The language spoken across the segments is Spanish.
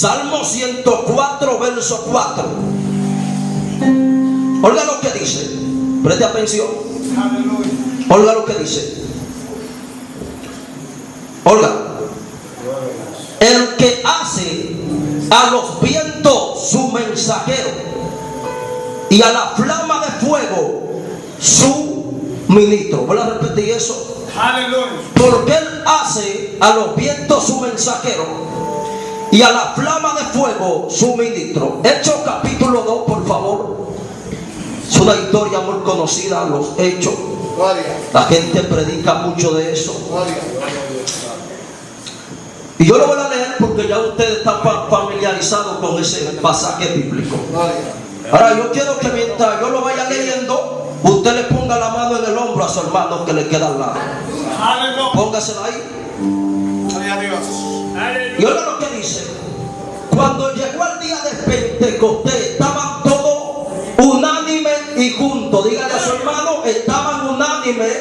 Salmo 104, verso 4. Oiga lo que dice. Preste atención. Oiga lo que dice. Oiga. El que hace a los vientos su mensajero y a la flama de fuego su ministro. Voy a repetir eso. Porque él hace a los vientos su mensajero y a la flama de fuego su ministro. Hechos capítulo 2, por favor. Es una historia muy conocida, los Hechos. La gente predica mucho de eso. Y yo lo voy a leer porque ya ustedes están familiarizados con ese pasaje bíblico. Ahora yo quiero que mientras yo lo vaya leyendo, usted le ponga la mano en el hombro a su hermano que le queda al lado. Póngasela ahí. Y oiga lo que dice. Cuando llegó el día de Pentecostés, estaban todos unánimes y juntos. Dígale a su hermano, estaban unánimes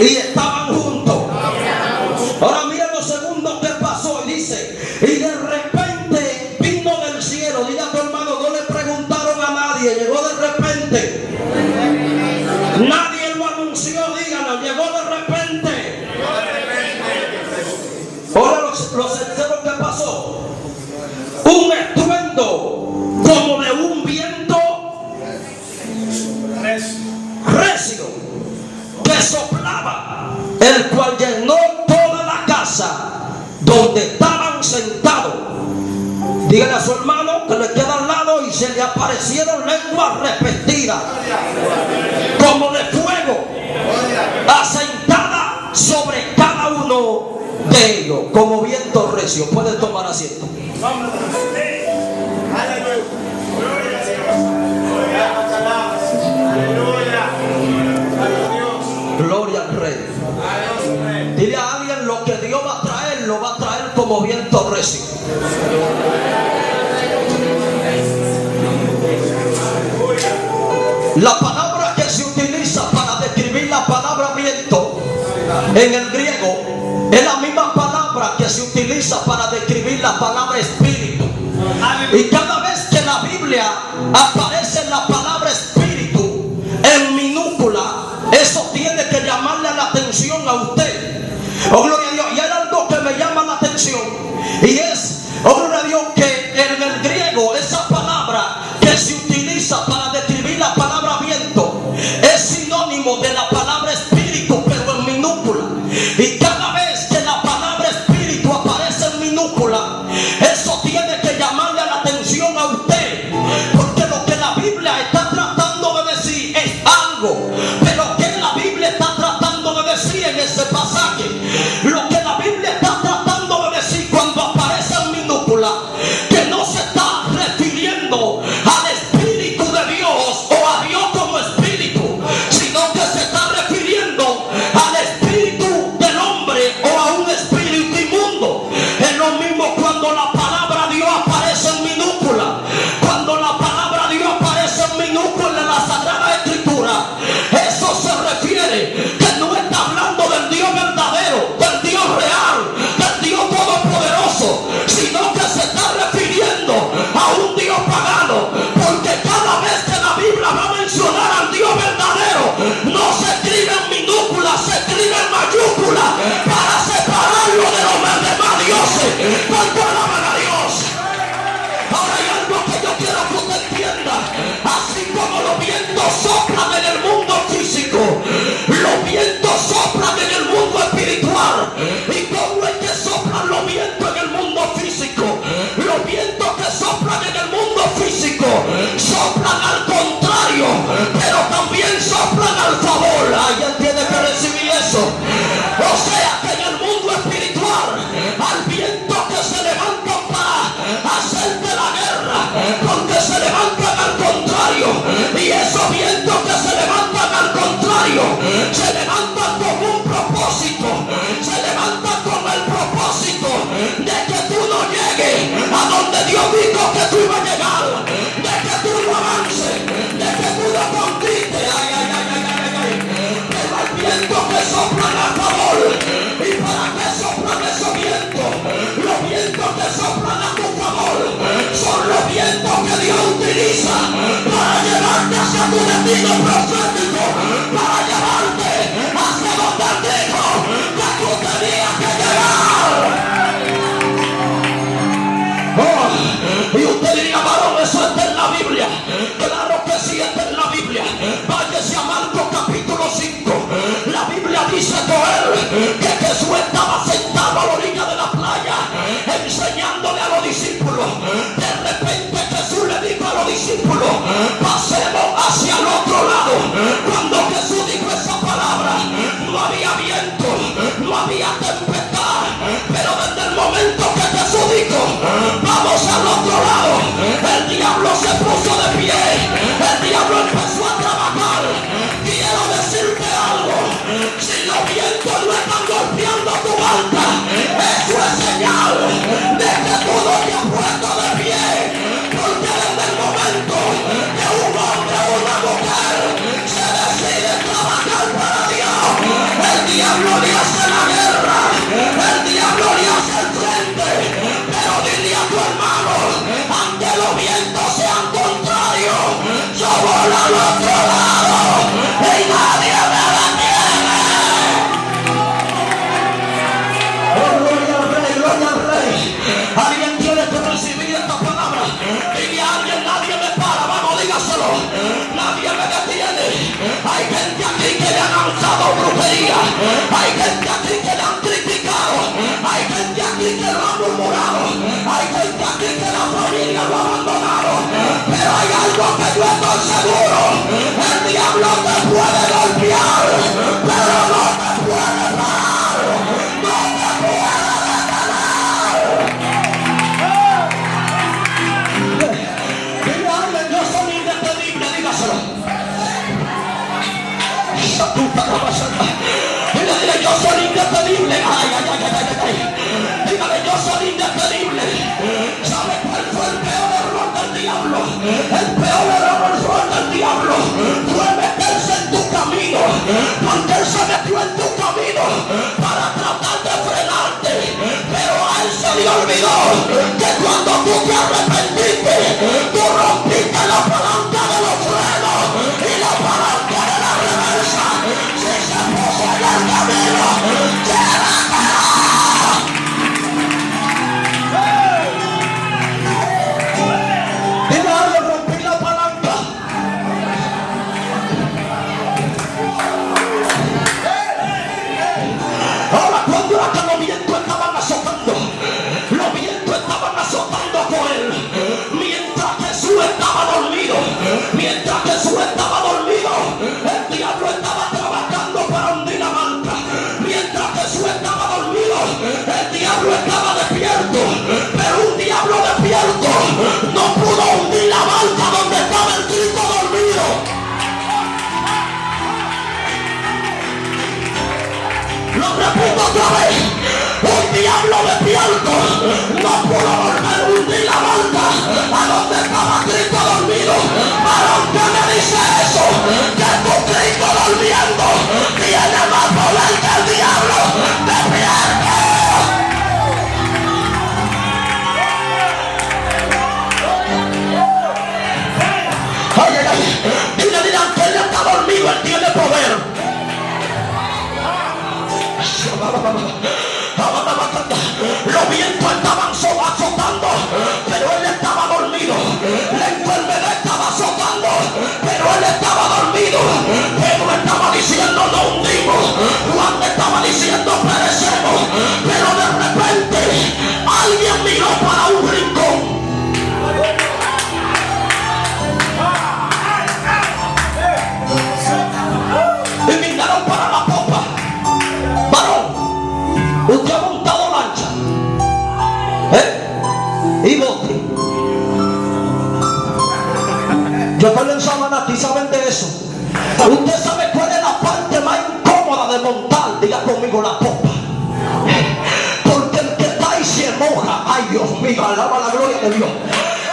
y estaban juntos. Ahora miren lo segundo que pasó y dice, y de repente vino del cielo. Dile a tu hermano, no le preguntaron a nadie, llegó de repente. Nadie lo anunció, díganlo, llegó de repente. Ahora lo tercero que pasó, un estruendo como de un viento recio que soplaba, el cual llenó toda la casa donde estaban sentados. Dígale a su hermano que le queda al lado, y se le aparecieron lenguas repetidas como de fuego, asentadas sobre cada uno de ellos, como viento recio. Puede tomar asiento. Gloria al Rey. Dile a alguien, lo que Dios va a traer, lo va a traer como viento recio. La palabra que se utiliza para describir la palabra viento en el griego es la misma palabra que se utiliza para describir la palabra espíritu. Y cada vez que en la Biblia aparece la palabra espíritu en minúscula, eso tiene que llamarle la atención a usted. Oh, gloria a Dios. Y hay algo que me llama la atención, y es, oh, gloria a Dios, que en el griego esa palabra que se utiliza para describir la palabra viento es sinónimo de la palabra espíritu, pero en minúscula. Y cada vez que la palabra espíritu aparece en minúscula, eso tiene que llamarle la atención a usted, porque lo que la Biblia está tratando de decir es algo, pero que la Biblia está tratando de decir en ese pasaje, lo que la Biblia está tratando de decir cuando aparece en minúscula, que no se está refiriendo al Espíritu de Dios o a Dios como Espíritu, sino que se está refiriendo al espíritu del hombre o a un espíritu inmundo. Es lo mismo cuando la palabra Dios aparece en minúscula. Cuando la palabra Dios aparece en minúscula en la Sagrada Escritura, eso se refiere que no está hablando del Dios verdadero, del Dios real, del Dios todopoderoso, sino que se está refiriendo a un Dios pagano, porque cada vez que la Biblia va a mencionar al Dios verdadero, no se escribe en minúscula, se escribe en mayúscula, para separarlo de los demás dioses. ¿Cuánto alaban a Dios? Ahora hay algo que yo quiero que usted entienda. Así como los vientos soplan en el mundo físico, los vientos soplan en el mundo espiritual. ¿Y cómo es que soplan los vientos en el mundo físico? Los vientos que soplan en el mundo físico soplan al contrario, pero también soplan al favor. Alguien tiene que recibir eso. O sea que en el mundo espiritual, al viento que se levanta para hacerte la guerra, porque se levantan al contrario, y esos vientos que se levantan al contrario, se levantan con un propósito, se levantan Jesús estaba sentado a la orilla de la playa enseñándole a los discípulos. De repente Jesús le dijo a los discípulos: pasemos hacia el otro lado. Cuando Jesús dijo esa palabra, no había viento, no había tempestad, pero desde el momento que Jesús dijo: vamos al otro lado, el diablo se puso de pie, el diablo empezó a trabajar. Quiero decirte algo: si los vientos no están golpeando tu barca, eso es señal de que tú no te has puesto de pie, porque desde el momento que un hombre o una mujer se decide trabajar para Dios, el diablo le hace la guerra, el diablo le hace el frente. Pero dile a tu hermano: aunque los vientos sean contrarios, yo voy al otro lado y nadie me detiene. Gloria al Rey, gloria al Rey. Alguien tiene que recibir esta palabra. Dile a alguien: nadie me para. Vamos, dígaselo. Nadie me detiene. Hay gente aquí que le han lanzado brujería. Hay gente aquí que le han criticado. Hay gente aquí que lo ha murmurado. Hay gente aquí que la familia lo ha abandonado. Pero hay algo que yo estoy seguro: el diablo te puede golpear, pero no te puede parar, no te puede detener. Dile a alguien: yo soy indetenible. Dígaselo. Dile: yo soy indetenible. Ay, ay, ay, ay, ay, ay. Dígale: yo soy indetenible. ¿Sabe cuál fue el peor error del diablo? El peor error del diablo fue meterse en tu camino, porque él se metió en tu camino para tratar de frenarte. Pero a él se le olvidó que cuando tú te arrepentiste, tú rompiste la palanca de los frenos y la palanca de la reversa. Si se puso en el camino, llévatelo. Dile a alguien: rompí la palanca. Ahora, cuando era que los vientos estaban azotando, los vientos estaban azotando por él, mientras Jesús estaba dormido, mientras Jesús estaba dormido, el diablo estaba trabajando para hundir la barca. Mientras Jesús estaba dormido, el diablo estaba despierto, pero un diablo despierto no pudo hundir la barca donde estaba el Cristo dormido. Lo repito otra vez: un diablo despierto no pudo volver a hundir la barca a donde estaba Cristo dormido. ¿Para qué me dice eso? Que tu Cristo durmiendo tiene más poder que el diablo. ¡Despierta! Ay, ay, ay. Dile a quien está dormido: él tiene poder. Los vientos estaban azotando, pero él estaba dormido. La enfermedad estaba azotando, pero él estaba dormido. Pedro estaba diciendo: no hundimos. Juan estaba diciendo: perecemos. Pero de repente alguien miró para un rincón. Y miraron para la popa. Varón, usted ha montado lancha y bote. Yo estoy en Samaná, aquí saben de eso. Usted sabe cuál es la parte más incómoda de montar. Diga conmigo: la popa. Porque el que está ahí se moja. Ay, Dios mío, alaba la gloria de Dios.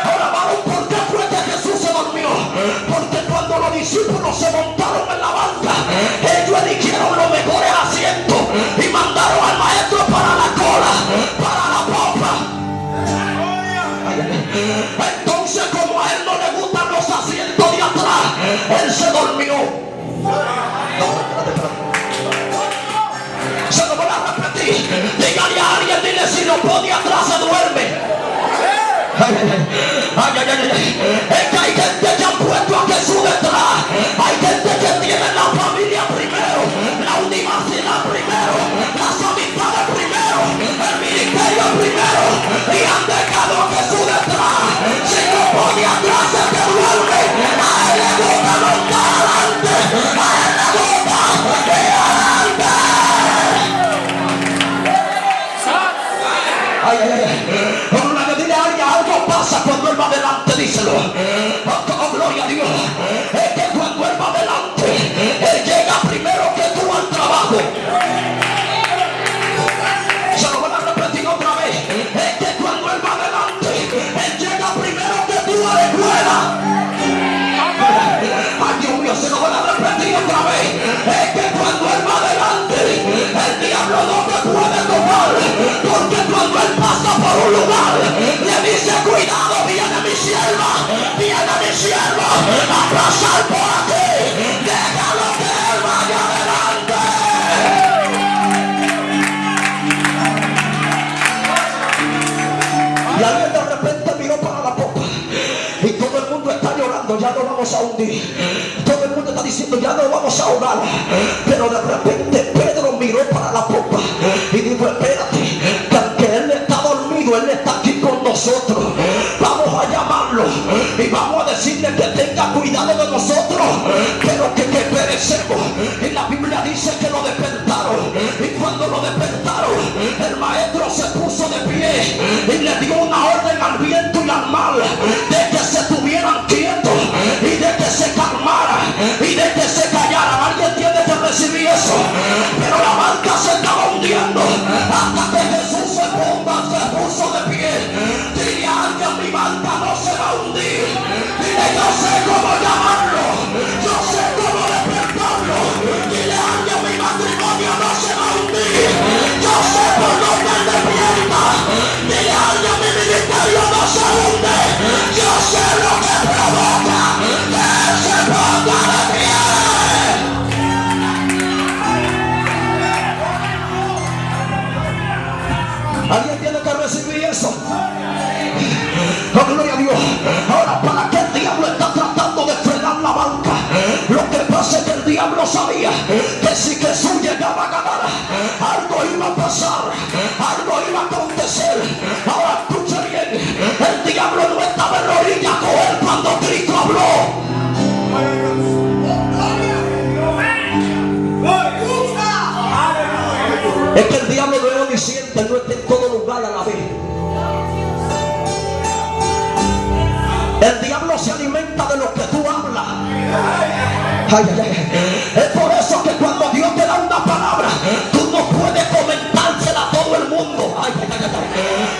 Ahora, varón, ¿por qué fue que Jesús se durmió? Porque cuando los discípulos se montaron en la barca, ellos eligieron los mejores asientos y mandaron al maestro para la cola, para la popa. Entonces, como a él no le gustan los asientos de atrás, él se durmió. Se lo voy a repetir. Dígale a alguien: dile: si lo pone atrás se duerme. Ay, ay, ay, ay, ay. Es que hay gente que han puesto a Jesús detrás. Hay gente que tiene la familia primero, la universidad primero, las amistades Ay, ay, ay. Oh, dile a alguien, algo pasa cuando Él va adelante, díselo. Oh, gloria a Dios. Es que cuando Él va adelante, Él llega primero que tú al trabajo. Se lo voy a repetir otra vez. Es que cuando Él va adelante, Él llega primero que tú a la escuela. Ay, Dios mío, se lo voy a repetir otra vez. Es que cuando Él va adelante, el diablo no te puede tocar. Porque cuando Él pasa por un lugar, le dice: cuidado, viene mi sierva a pasar por aquí. Déjalo que Él vaya adelante. Y alguien de repente miró para la popa y todo el mundo está llorando: ya no vamos a hundir. Todo el mundo está diciendo: ya no vamos a ahogar. Pero de repente Pedro miró para la popa y dijo: espérate, que aunque Él está dormido, Él está aquí con nosotros. Vamos a llamarlo y vamos a decirle que tenga cuidado de nosotros, pero que perecemos. Y la Biblia dice que lo despertaron, y cuando lo despertaron, el maestro se puso de pie y le dio una orden al viento y al mar de que se tuvieran quietos y de que se calmaran y de que se callaran. Alguien tiene que recibir eso. Pero la barca se estaba hundiendo hasta que Jesús se puso de pie. Dile a alguien: mi barca no se va a hundir. Dile: yo sé cómo llamarlo, yo sé cómo despertarlo. Dile a alguien: mi matrimonio no se va a hundir, yo sé por dónde él despierta. Dile a alguien: mi ministerio no se hunde, yo sé lo que provoca que él se ponga de pie. Alguien tiene que recibir eso. Oh, gloria a Dios. Ahora, ¿para qué el diablo está tratando de frenar la barca? Lo que pasa es que el diablo sabía que si Jesús llegaba a ganar, algo iba a pasar, algo iba a acontecer. Ahora escucha bien, el diablo no estaba en la orilla con él cuando Cristo habló. Es que el diablo no es omnisciente, no está en todo lugar a la vez. El diablo se alimenta de lo que tú hablas. Ay, ay, ay. Es por eso que cuando Dios te da una palabra, tú no puedes comentársela a todo el mundo. Ay, ay, ay, ay.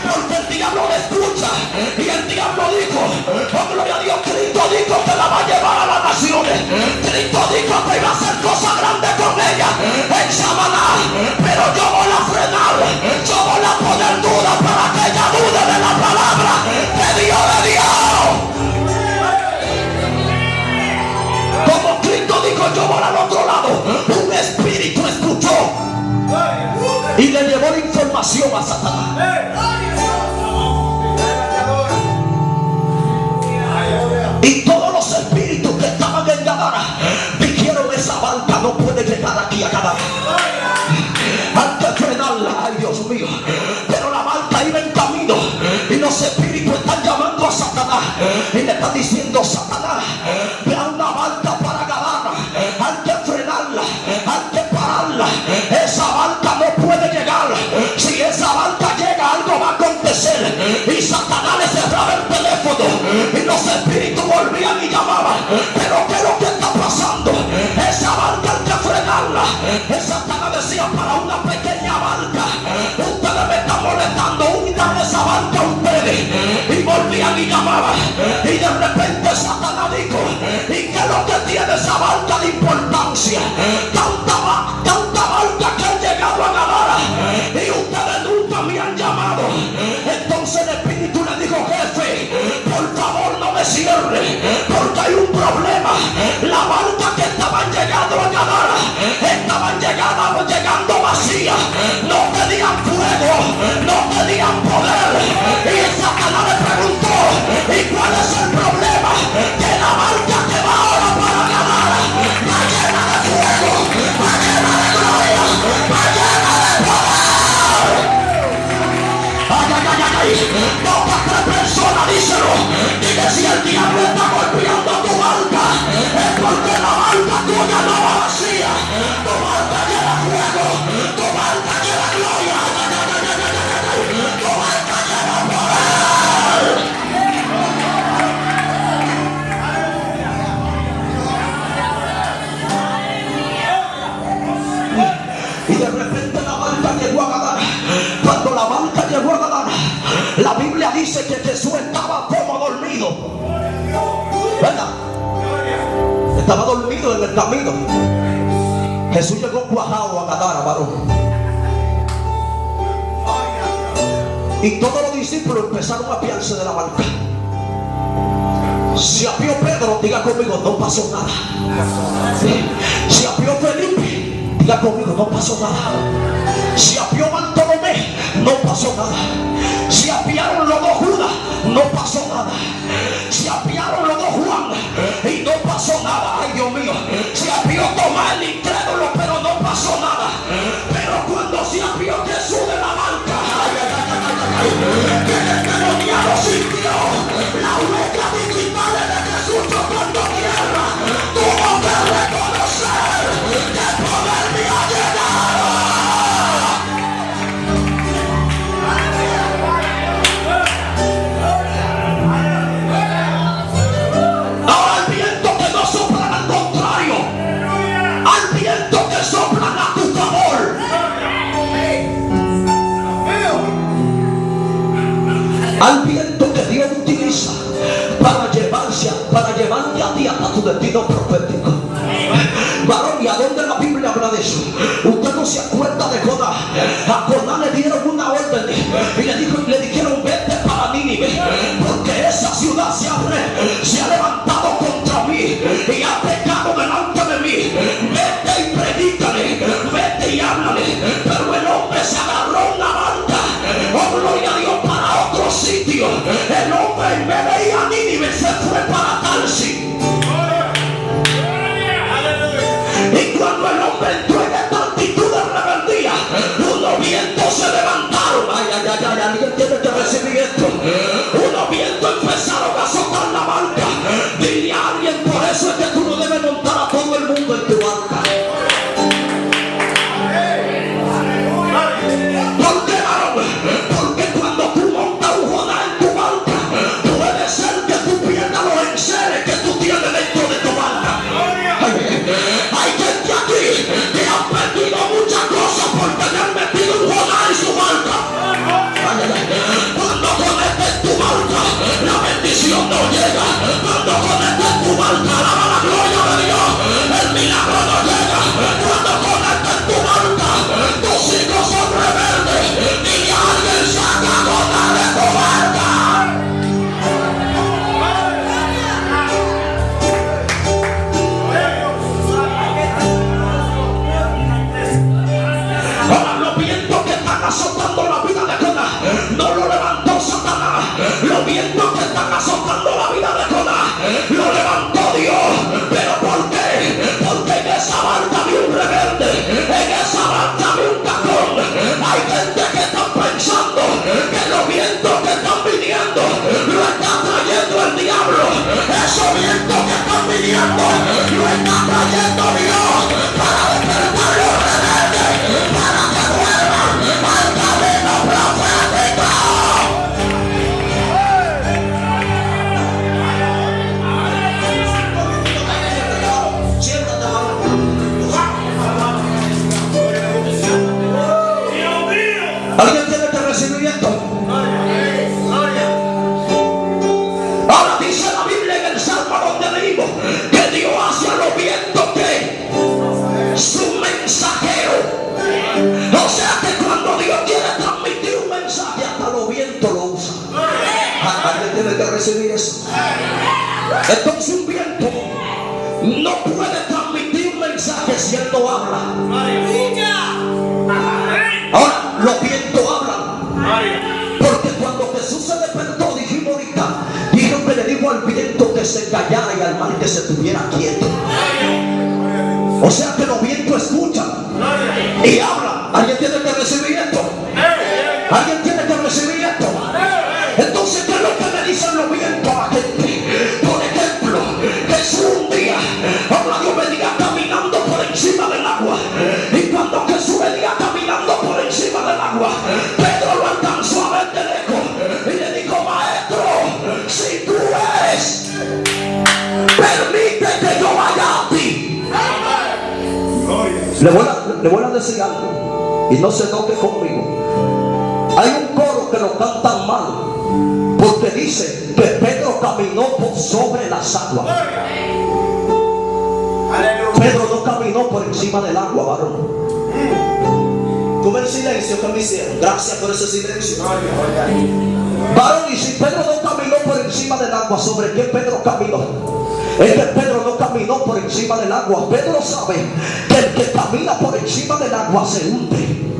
Porque el diablo le escucha. Y el diablo dijo: oh, gloria a Dios, Cristo dijo que la va a llevar a las naciones. Cristo dijo que iba a hacer cosas grandes con ella en Samaná. Pero yo voy a frenar, yo voy a poner duda para que ella dude de la palabra de Dios. Como Cristo dijo: yo voy al otro lado, un espíritu escuchó y le llevó la información a Satanás. Y todos los espíritus que estaban en Gadara dijeron: esa barca no puede llegar aquí a Gadara, hay que frenarla. Ay, Dios mío. Pero la barca iba en camino y los espíritus están llamando a Satanás y le están diciendo: Satanás, ve a una barca para Gadara, hay que frenarla, hay que pararla. Esa barca no puede llegar. Si esa barca llega, algo va a acontecer. Y Satanás le cerraba el teléfono y los espíritus volvían y llamaban: pero ¿qué es lo que está pasando? Esa barca hay que frenarla. Satanás decía: para una pequeña barca, ustedes me están molestando, hundan esa barca ustedes. Y volvían y llamaban. Y de repente Satanás dijo: ¿y qué es lo que tiene esa barca de importancia? Tanta barca que han llegado a Gadara y ustedes nunca me han llamado. Entonces el espíritu le dijo: jefe, por favor no me cierre, porque hay un problema. La barca que estaban llegando a Gadara estaban llegando vacía, no tenían fuego, no tenían poder. Y Satanás le preguntó: ¿y cuál es el problema? Que la barca que va ahora para Gadara va llena de fuego, va llena de gloria, va llena de poder. Ay, ay, ay, ay, ay. No para 3 personas, díselo. Dile: si el diablo está golpeando tu barca, es porque la barca tuya no va vacía. Tu barca llena fuego, tu barca llena gloria, tu barca La Biblia dice que Jesús estaba como dormido, ¿verdad? Estaba dormido en el camino. Jesús llegó cuajado a Gadara, varón. Y todos los discípulos empezaron a apiarse de la barca. Se apió Pedro, diga conmigo, no pasó nada. Se apió Felipe, diga conmigo, no pasó nada. Se apió Bartolomé, no pasó nada. Se apiaron los dos Judas, no pasó nada. Se apiaron los dos Juan y no pasó nada. Ay, Dios mío. Se apió Tomás el incrédulo, pero no pasó nada. Pero cuando se apió Jesús de la barca, que el endemoniado sintió la huella digital de Jesús tocando tierra, tuvo que reconocer que el poder me ha llegado. Ahora el viento que no sopla al contrario, al viento que sopla a tu favor. Al viento que Dios utiliza para llevarte a ti hasta tu destino profético. Varón, ¿y a dónde la Biblia habla de eso? Usted no se acuerda de Jonás. A Jonás le dieron una orden y le dijeron vete para Nínive, porque esa ciudad se ha levantado contra mí y ha pecado delante de mí. Vete y predícale, vete y háblale. Pero el hombre se agarró una banda, oh gloria a Dios, para otro sitio. El hombre en vez de ir a Nínive se fue para Tarsis. Y cuando el hombre entró en esta actitud de rebeldía, unos vientos se levantaron. Ay, ay, ay, ay, alguien tiene que recibir esto. Unos vientos empezaron a azotar la barca. Dile a alguien, por eso es que tú no debes montar a todo el mundo en tu barca. ¿Por qué, varón? Porque cuando tú montas un Jonás en tu barca, puede ser que tú pierdas los enseres que tú tienes dentro de tu barca. Hay gente aquí que ha perdido muchas cosas por tener metido un Jonás en su barca. Cuando conectes tu barca, la bendición no llega. Cuando conectes tu barca, alaba la gloria de Dios, el milagro no llega. Cuando conectes tu barca, tus hijos son rebeldes y alguien saca Jonás de tu barca. Ahora los vientos que están azotando la vida de Jonás no lo levantó Satanás. Los vientos que están azotando la vida de Jonás lo levantó Dios. ¿Pero por qué? Porque en esa barca había un rebelde, en esa barca había un cajón. Hay gente que está pensando que los vientos que están viniendo lo está trayendo el diablo. Esos vientos que están viniendo lo está trayendo Dios para despertar los rebeldes, para que vuelvan al camino profético. Siéntate, ¿alguien tiene que recibir esto? Ahora dice la Biblia en el Salmo donde leímos que Dios hace a los vientos que su mensajero. O sea que cuando Dios quiere transmitir un mensaje, hasta los vientos lo usa. ¿Alguien tiene que recibir eso? Entonces un viento no puede transmitir un mensaje si él no habla. Ahora los vientos hablan, porque cuando Jesús se despertó, dijimos ahorita, dijo que le dijo al viento que se callara y al mar que se tuviera quieto. O sea que los vientos escuchan y hablan. ¿Alguien tiene que recibir esto? ¿Alguien tiene que recibir esto? Entonces, ¿qué es lo que me dicen los vientos a la gente? Por ejemplo, Jesús un día, ahora Dios venía caminando por encima del agua. Y cuando Jesús venía caminando por encima del agua, Pedro lo alcanzó a ver de lejos y le dijo: maestro, si tú eres, permite que yo vaya a ti. Le voy a decir algo y no se enoje conmigo. Hay un coro que lo cantan más mal, porque dice que Pedro caminó por sobre las aguas. Pedro no caminó por encima del agua, varón. Tuve el silencio que me hicieron. Gracias por ese silencio. Varón, y si Pedro no caminó por encima del agua, ¿sobre qué Pedro caminó? Es que Pedro no caminó por encima del agua. Pedro sabe que el que camina por encima del agua se hunde.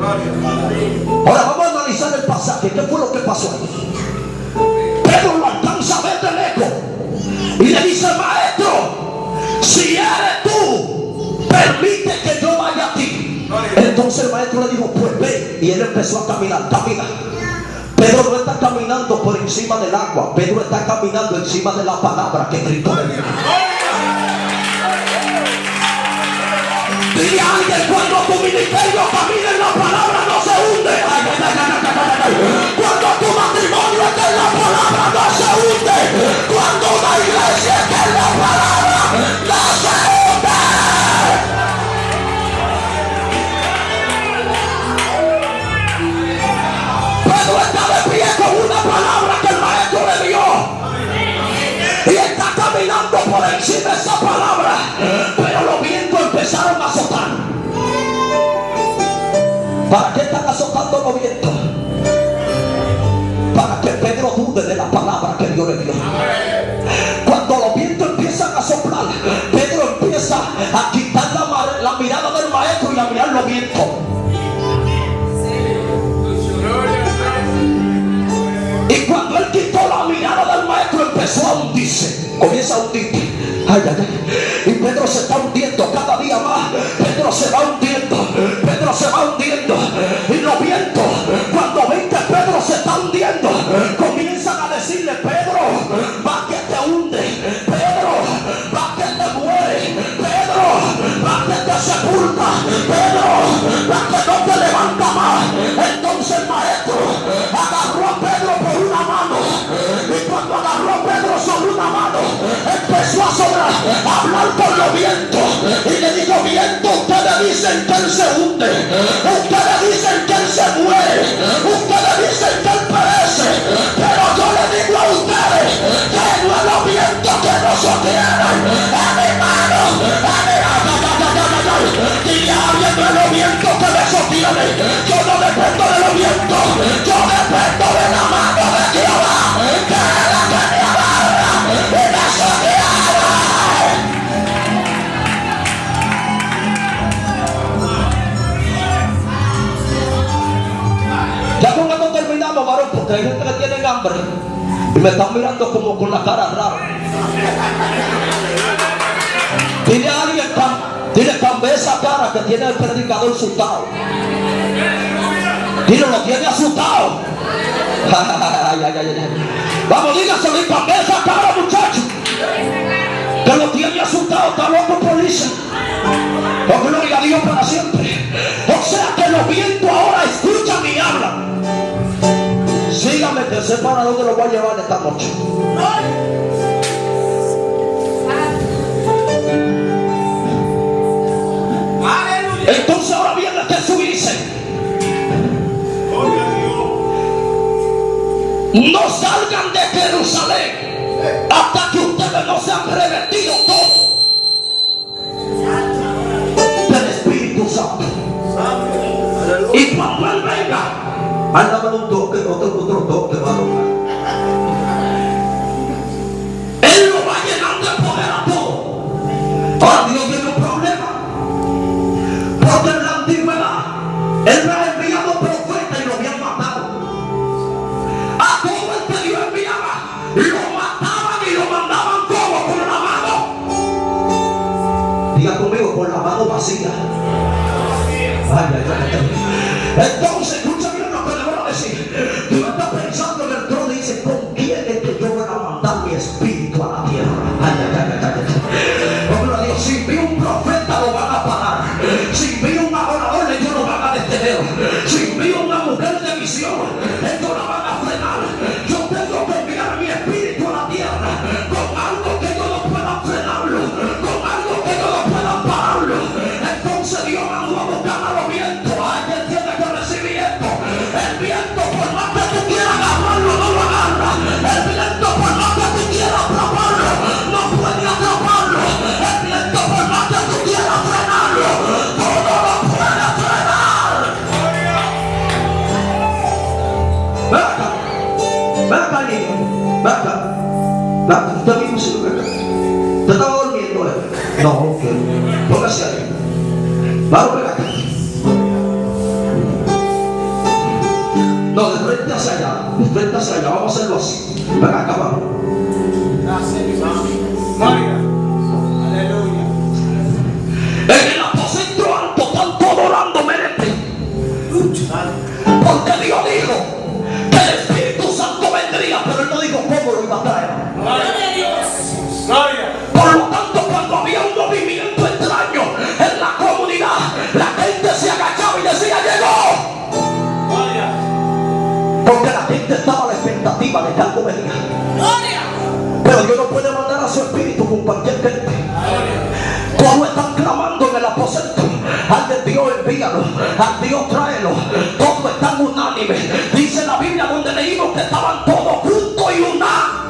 Ahora vamos a analizar el pasaje. ¿Qué fue lo que pasó ahí? Pedro lo alcanza a ver de lejos y le dice: maestro, si eres tú, permite que yo vaya a ti. Entonces el maestro le dijo: pues ve. Y él empezó a caminar. Camina. Pedro no está caminando por encima del agua. Pedro está caminando encima de la palabra que gritó de mí. Dile a alguien: cuando tu ministerio camina en la palabra, no se hunde. Cuando tu matrimonio está en la palabra, no se hunde. Cuando la iglesia está en la palabra, no se hunde. Pedro está de pie con una palabra que el maestro le dio, y está caminando por encima de esa palabra, pero los vientos empezaron a azotar. ¿Para qué están azotando los vientos? Para que Pedro dude de la palabra que Dios le dio. Cuando los vientos empiezan a soplar, Pedro empieza a quitar la mirada del maestro y a mirar los vientos. Y cuando él quitó la mirada del maestro, empezó a hundirse. Comienza a hundirse. Ay, ay, ay. Y Pedro se está hundiendo cada día más. Pedro se va hundiendo. Pedro se va hundiendo. Y los vientos, cuando ven que Pedro se está hundiendo, comienzan a decirle: Pedro, va que te hunde. Pedro, va que te muere. Pedro, va que te sepulta. Pedro, va que no te levanta más. Entonces el maestro agarró a Pedro por una mano, y cuando agarró a Pedro sobre una mano, empezó a hablar con los vientos y le dijo: viento, ustedes dicen que él se hunde, ustedes dicen que él se muere, ustedes dicen que él perece, pero yo le digo a ustedes que no es los vientos que nos sostienen, a mi mano, a mi dile a alguien: no es los vientos que me sostienen. Yo no dependo de los vientos, yo dependo de la mano de Jehová, que es la que me agarra y me sostiene. Ya con esto terminamos, varón, porque hay gente que tiene hambre y me están mirando como con la cara rara. Dile a alguien: dile, cambia esa cara que tiene el predicador asustado. Dile: lo tiene asustado. Ay, ay, ay, ay. Vamos, dígaselo y cambia esa cara, muchacho, que lo tiene asustado. Está loco por irse. Oh, gloria a Dios para siempre. O sea que los vientos ahora escuchan y hablan. Sígame, que sepa a dónde lo voy a llevar esta noche. Entonces ahora viene Jesús y dice: no salgan de Jerusalén hasta que ustedes no se han revestido todo del Espíritu Santo. Y cuando Él venga, mándame un toque, otro toque, varón. Él lo va llenando de poder a todo. Ahora Dios tiene un problema, porque en la antigüedad Él me ha enviado profetas y lo habían matado. A todo el que Dios enviaba, lo mataban y lo mandaban como con la mano. Diga conmigo: con la mano vacía. Ay, ay, ay, ay. Entonces, escucha bien lo que le voy a decir. Tú estás pensando Ven acá, niño. Ven acá. Ven acá. Usted mismo se lo ve acá. ¿Usted estaba durmiendo? No, que póngase ahí. Vamos, ven acá. No, de frente hacia allá. De frente hacia allá. Vamos a hacerlo así. Ven acá, vamos. Gloria. Aleluya. En el aposento alto están todos orando, merete. Porque Dios dijo que el Espíritu Santo vendría, pero Él no dijo cómo lo iba a traer. Gloria a Dios. Gloria. Por lo tanto, cuando había un movimiento extraño en la comunidad, la gente se agachaba y decía: llegó. Gloria. Porque la gente estaba a la expectativa de que algo venía. Gloria. Pero Dios no puede mandar a su espíritu con cualquier gente. Todos están clamando en el aposento: al Dios envíalo, al Dios tráelo. Todos están unánimes. Dice la Biblia donde leímos que estaban todos juntos y unánimes.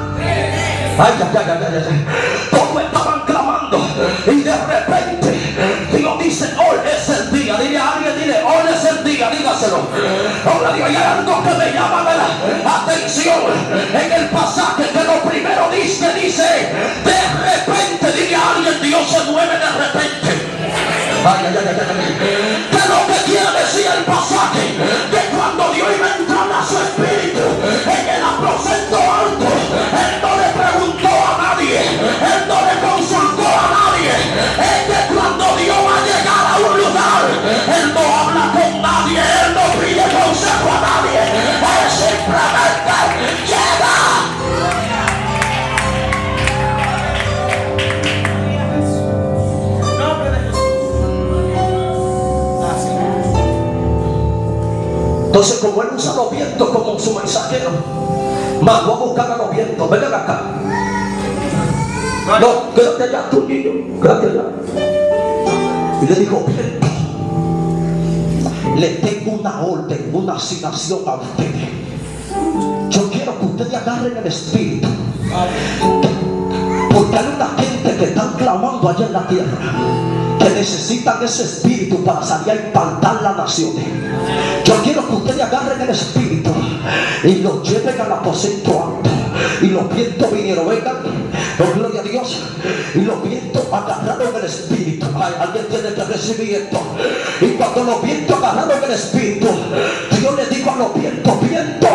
Todos estaban clamando y de repente Dios dice: hoy es el día. Dile a alguien, dile: hoy es el día, dígaselo. Ahora Dios, hay algo que me llama la atención en el pasaje, que lo primero dice de repente. Dile a alguien: Dios se mueve de repente. ¿Qué es lo que quiere decir el pasaje? Que cuando Dios iba a entrar a su espíritu en el aposento alto, Él no le preguntó a nadie, Él no le consultó a nadie. Es que cuando Dios va a llegar a un lugar, Él no habla con nadie, Él no pide consejo a nadie, Él simplemente llega. Entonces, como Él usa los vientos como su mensajero, mandó a buscar a los vientos. Vengan acá. No, quédate allá, tú niño, quédate allá. Y le dijo: viento, le tengo una orden, una asignación a ustedes. Yo quiero que ustedes agarren el espíritu, porque hay una gente que están clamando allá en la tierra, que necesitan ese espíritu para salir a impactar las naciones. Yo quiero que ustedes agarren el espíritu y lo lleven al aposento alto. Y los vientos vinieron, vengan, oh, gloria a Dios. Y los vientos agarraron el espíritu. Ay, alguien tiene que recibir esto. Y cuando los vientos agarraron el espíritu, Dios le dijo a los vientos: viento,